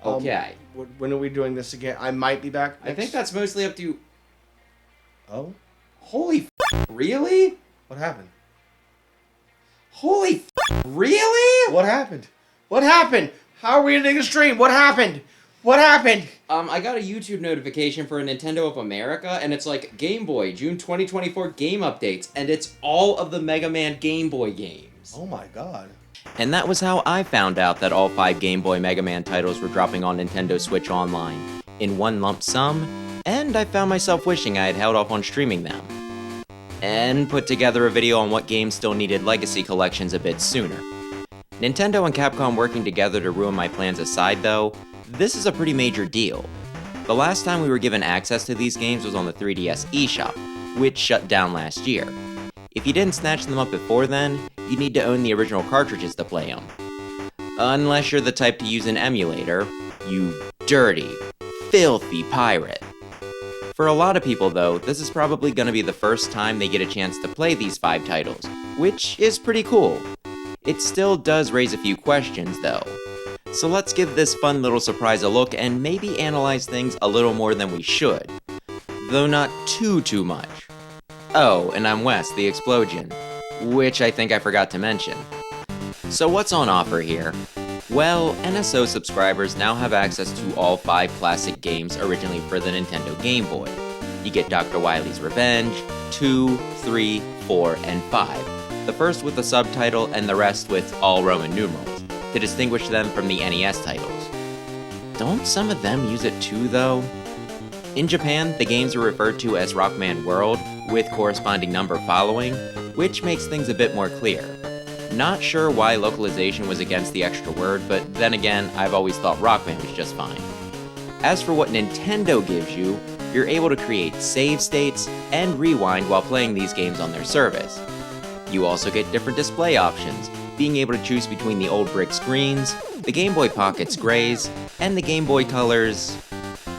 Okay. When are we doing this again? I might be back. I think that's mostly up to... Oh? Holy really? What happened? Holy really? What happened? What happened? How are we ending the stream? What happened? What happened? I got a YouTube notification for Nintendo of America, and it's like, Game Boy, June 2024 game updates, and it's all of the Mega Man Game Boy games. Oh my god. And that was how I found out that all 5 Game Boy Mega Man titles were dropping on Nintendo Switch Online, in one lump sum, and I found myself wishing I had held off on streaming them. And put together a video on what games still needed legacy collections a bit sooner. Nintendo and Capcom working together to ruin my plans aside though, this is a pretty major deal. The last time we were given access to these games was on the 3DS eShop, which shut down last year. If you didn't snatch them up before then, you need to own the original cartridges to play them. Unless you're the type to use an emulator, you dirty, filthy pirate. For a lot of people though, this is probably going to be the first time they get a chance to play these 5 titles, which is pretty cool. It still does raise a few questions though. So let's give this fun little surprise a look and maybe analyze things a little more than we should. Though not too much. Oh, and I'm Wes, the Explosion, which I think I forgot to mention. So what's on offer here? Well, NSO subscribers now have access to all 5 classic games originally for the Nintendo Game Boy. You get Dr. Wily's Revenge, 2, 3, 4, and 5. The first with the subtitle and the rest with all Roman numerals, to distinguish them from the NES titles. Don't some of them use it too, though? In Japan, the games are referred to as Rockman World, with corresponding number following, which makes things a bit more clear. Not sure why localization was against the extra word, but then again, I've always thought Rockman was just fine. As for what Nintendo gives you, you're able to create save states and rewind while playing these games on their service. You also get different display options, being able to choose between the old brick screens, the Game Boy Pocket's grays, and the Game Boy Color's...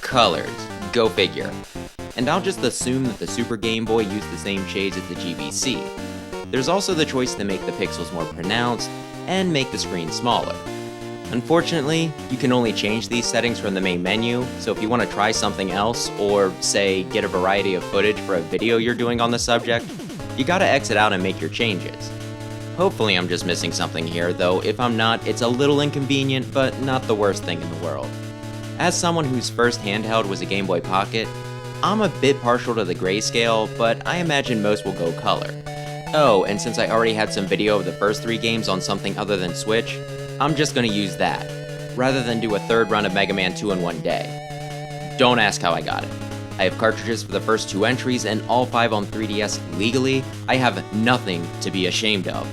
colors. Go figure. And I'll just assume that the Super Game Boy used the same shades as the GBC. There's also the choice to make the pixels more pronounced, and make the screen smaller. Unfortunately, you can only change these settings from the main menu, so if you want to try something else, or say, get a variety of footage for a video you're doing on the subject, you gotta exit out and make your changes. Hopefully I'm just missing something here, though if I'm not, it's a little inconvenient, but not the worst thing in the world. As someone whose first handheld was a Game Boy Pocket, I'm a bit partial to the grayscale, but I imagine most will go color. Oh, and since I already had some video of the first 3 games on something other than Switch, I'm just gonna use that, rather than do a third run of Mega Man 2 in one day. Don't ask how I got it. I have cartridges for the first 2 entries and all 5 on 3DS legally. I have nothing to be ashamed of.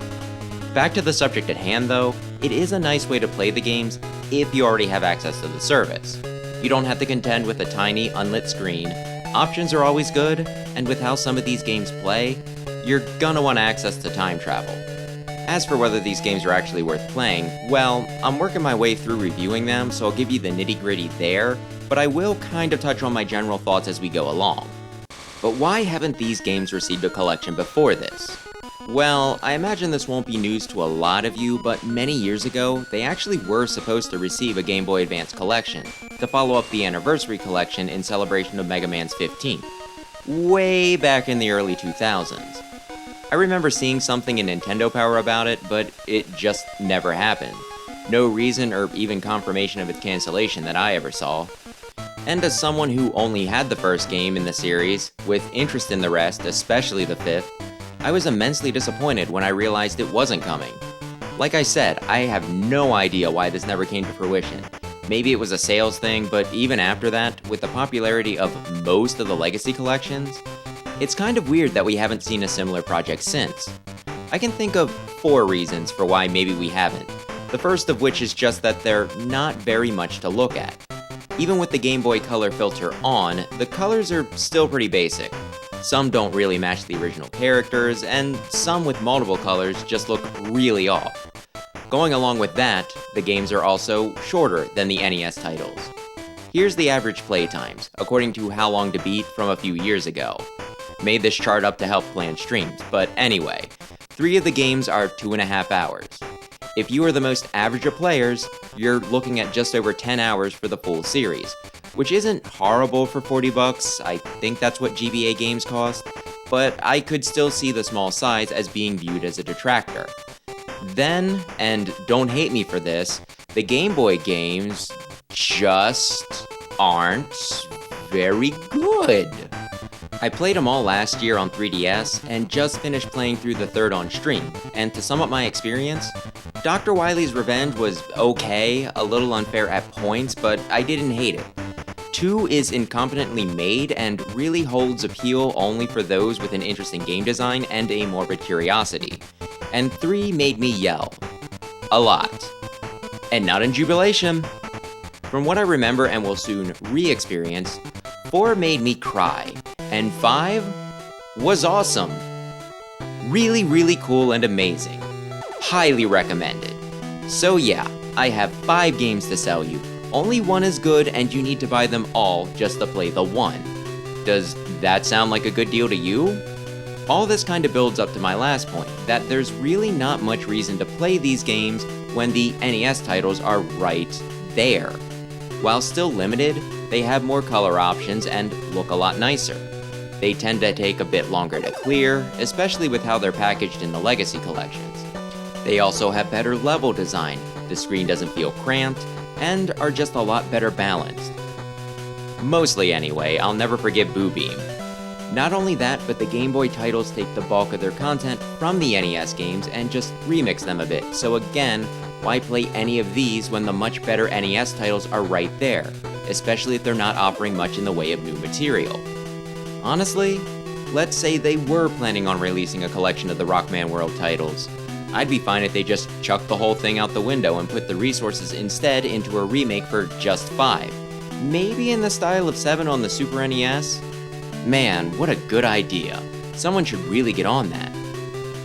Back to the subject at hand though, it is a nice way to play the games if you already have access to the service. You don't have to contend with a tiny, unlit screen, options are always good, and with how some of these games play, you're gonna want access to time travel. As for whether these games are actually worth playing, well, I'm working my way through reviewing them, so I'll give you the nitty-gritty there, but I will kind of touch on my general thoughts as we go along. But why haven't these games received a collection before this? Well, I imagine this won't be news to a lot of you, but many years ago, they actually were supposed to receive a Game Boy Advance collection, to follow up the Anniversary Collection in celebration of Mega Man's 15th. Way back in the early 2000s. I remember seeing something in Nintendo Power about it, but it just never happened. No reason or even confirmation of its cancellation that I ever saw. And as someone who only had the first game in the series, with interest in the rest, especially the 5th, I was immensely disappointed when I realized it wasn't coming. Like I said, I have no idea why this never came to fruition. Maybe it was a sales thing, but even after that, with the popularity of most of the Legacy collections, it's kind of weird that we haven't seen a similar project since. I can think of 4 reasons for why maybe we haven't. The first of which is just that they're not very much to look at. Even with the Game Boy Color filter on, the colors are still pretty basic. Some don't really match the original characters, and some with multiple colors just look really off. Going along with that, the games are also shorter than the NES titles. Here's the average playtimes, according to How Long to Beat from a few years ago. Made this chart up to help plan streams, but anyway, 3 of the games are 2.5 hours. If you are the most average of players, you're looking at just over 10 hours for the full series, which isn't horrible for 40 bucks. I think that's what GBA games cost, but I could still see the small size as being viewed as a detractor. Then, and don't hate me for this, the Game Boy games just aren't very good. I played them all last year on 3DS and just finished playing through the third on stream, and to sum up my experience, Dr. Wily's Revenge was okay, a little unfair at points, but I didn't hate it. 2 is incompetently made and really holds appeal only for those with an interest in game design and a morbid curiosity. And 3 made me yell. A lot. And not in jubilation. From what I remember and will soon re-experience, 4 made me cry, and 5 was awesome. Really, really cool and amazing. Highly recommended. So yeah, I have 5 games to sell you. Only 1 is good and you need to buy them all just to play the 1. Does that sound like a good deal to you? All this kind of builds up to my last point, that there's really not much reason to play these games when the NES titles are right there. While still limited, they have more color options and look a lot nicer. They tend to take a bit longer to clear, especially with how they're packaged in the Legacy collections. They also have better level design, the screen doesn't feel cramped, and are just a lot better balanced. Mostly anyway, I'll never forget Boo Beam. Not only that, but the Game Boy titles take the bulk of their content from the NES games and just remix them a bit, so again, why play any of these when the much better NES titles are right there, especially if they're not offering much in the way of new material. Honestly, let's say they were planning on releasing a collection of the Rockman World titles. I'd be fine if they just chucked the whole thing out the window and put the resources instead into a remake for just 5. Maybe in the style of 7 on the Super NES? Man, what a good idea. Someone should really get on that.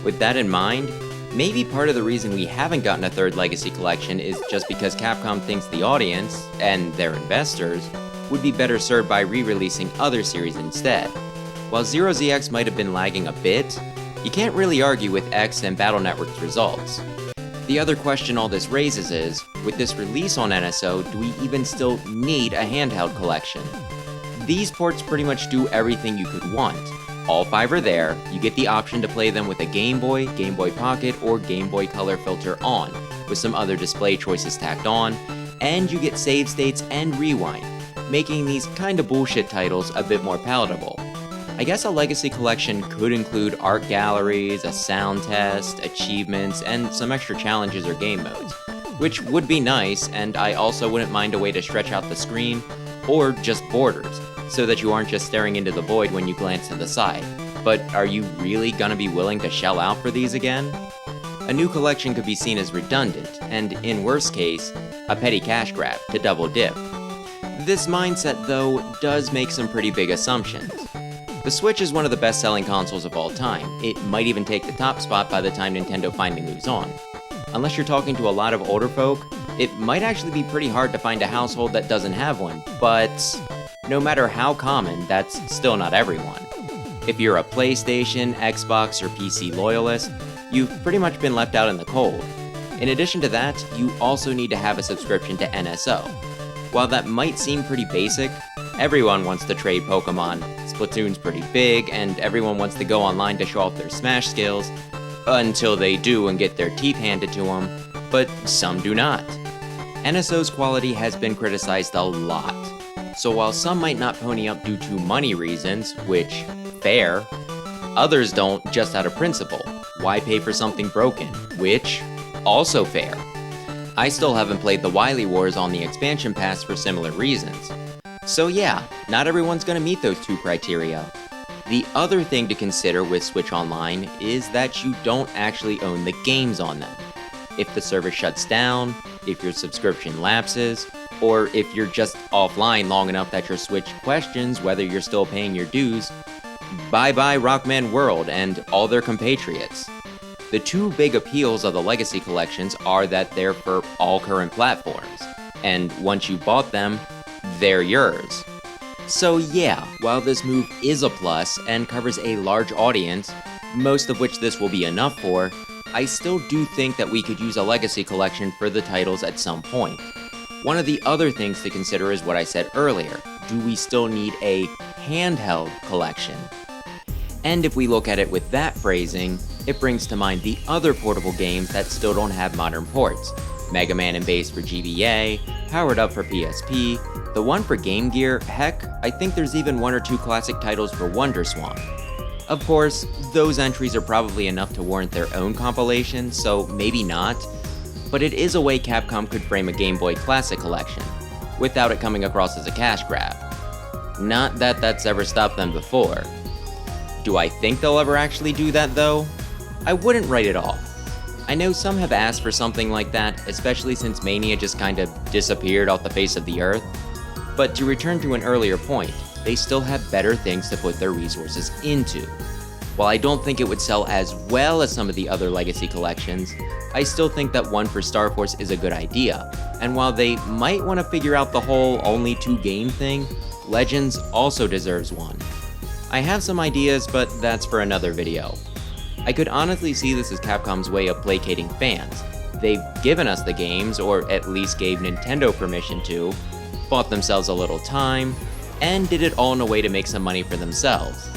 With that in mind, maybe part of the reason we haven't gotten a third Legacy collection is just because Capcom thinks the audience, and their investors, would be better served by re-releasing other series instead. While Zero ZX might have been lagging a bit, you can't really argue with X and Battle Network's results. The other question all this raises is, with this release on NSO, do we even still need a handheld collection? These ports pretty much do everything you could want. All 5 are there, you get the option to play them with a Game Boy, Game Boy Pocket, or Game Boy Color filter on, with some other display choices tacked on, and you get save states and rewind, making these kinda bullshit titles a bit more palatable. I guess a Legacy collection could include art galleries, a sound test, achievements, and some extra challenges or game modes, which would be nice, and I also wouldn't mind a way to stretch out the screen, or just borders, so that you aren't just staring into the void when you glance to the side. But are you really gonna be willing to shell out for these again? A new collection could be seen as redundant, and in worst case, a petty cash grab to double dip. This mindset, though, does make some pretty big assumptions. The Switch is one of the best-selling consoles of all time. It might even take the top spot by the time Nintendo finally moves on. Unless you're talking to a lot of older folk, it might actually be pretty hard to find a household that doesn't have one, but no matter how common, that's still not everyone. If you're a PlayStation, Xbox, or PC loyalist, you've pretty much been left out in the cold. In addition to that, you also need to have a subscription to NSO. While that might seem pretty basic, everyone wants to trade Pokemon, Splatoon's pretty big, and everyone wants to go online to show off their Smash skills, until they do and get their teeth handed to them, but some do not. NSO's quality has been criticized a lot, so while some might not pony up due to money reasons, which, fair, others don't just out of principle. Why pay for something broken? Which, also fair. I still haven't played the Wily Wars on the expansion pass for similar reasons. So yeah, not everyone's gonna meet those 2 criteria. The other thing to consider with Switch Online is that you don't actually own the games on them. If the service shuts down, if your subscription lapses, or if you're just offline long enough that your Switch questions whether you're still paying your dues, bye-bye Rockman World and all their compatriots. The 2 big appeals of the Legacy collections are that they're for all current platforms, and once you bought them, they're yours. So yeah, while this move is a plus and covers a large audience, most of which this will be enough for, I still do think that we could use a legacy collection for the titles at some point. One of the other things to consider is what I said earlier. Do we still need a handheld collection? And if we look at it with that phrasing, it brings to mind the other portable games that still don't have modern ports. Mega Man and Bass for GBA, Powered Up for PSP, the one for Game Gear, heck, I think there's even one or two classic titles for WonderSwan. Of course, those entries are probably enough to warrant their own compilation, so maybe not, but it is a way Capcom could frame a Game Boy Classic collection, without it coming across as a cash grab. Not that that's ever stopped them before. Do I think they'll ever actually do that though? I wouldn't write it off. I know some have asked for something like that, especially since Mania just kind of disappeared off the face of the earth. But to return to an earlier point, they still have better things to put their resources into. While I don't think it would sell as well as some of the other legacy collections, I still think that one for Star Force is a good idea, and while they might want to figure out the whole only 2 game thing, Legends also deserves one. I have some ideas, but that's for another video. I could honestly see this as Capcom's way of placating fans. They've given us the games, or at least gave Nintendo permission to, bought themselves a little time, and did it all in a way to make some money for themselves.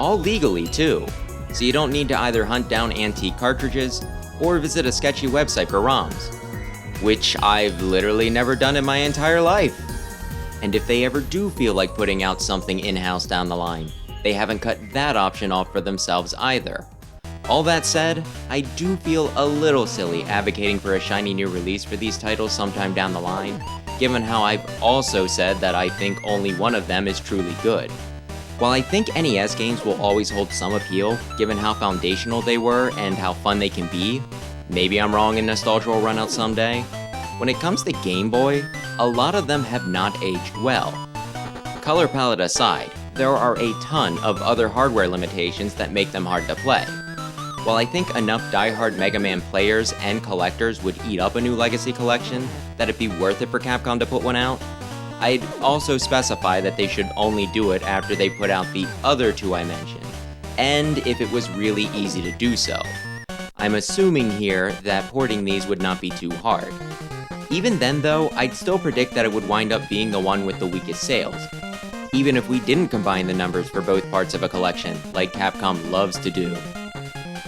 All legally too, so you don't need to either hunt down antique cartridges or visit a sketchy website for ROMs, which I've literally never done in my entire life. And if they ever do feel like putting out something in-house down the line, they haven't cut that option off for themselves either. All that said, I do feel a little silly advocating for a shiny new release for these titles sometime down the line, given how I've also said that I think only one of them is truly good. While I think NES games will always hold some appeal, given how foundational they were and how fun they can be, maybe I'm wrong and nostalgia will run out someday, when it comes to Game Boy, a lot of them have not aged well. Color palette aside, there are a ton of other hardware limitations that make them hard to play. While I think enough die-hard Mega Man players and collectors would eat up a new Legacy collection, that it'd be worth it for Capcom to put one out, I'd also specify that they should only do it after they put out the other 2 I mentioned, and if it was really easy to do so. I'm assuming here that porting these would not be too hard. Even then though, I'd still predict that it would wind up being the one with the weakest sales, even if we didn't combine the numbers for both parts of a collection, like Capcom loves to do.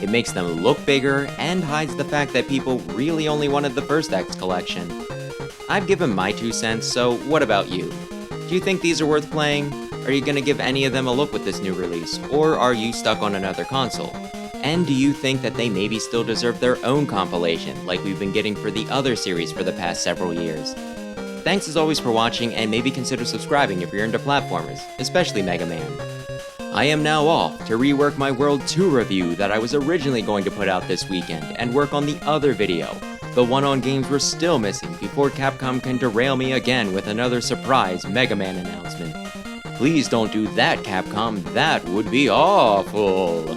It makes them look bigger and hides the fact that people really only wanted the first X collection. I've given my 2 cents, so what about you? Do you think these are worth playing? Are you gonna give any of them a look with this new release, or are you stuck on another console? And do you think that they maybe still deserve their own compilation, like we've been getting for the other series for the past several years? Thanks as always for watching, and maybe consider subscribing if you're into platformers, especially Mega Man. I am now off to rework my World 2 review that I was originally going to put out this weekend, and work on the other video, the one on games we're still missing before Capcom can derail me again with another surprise Mega Man announcement. Please don't do that, Capcom, that would be awful!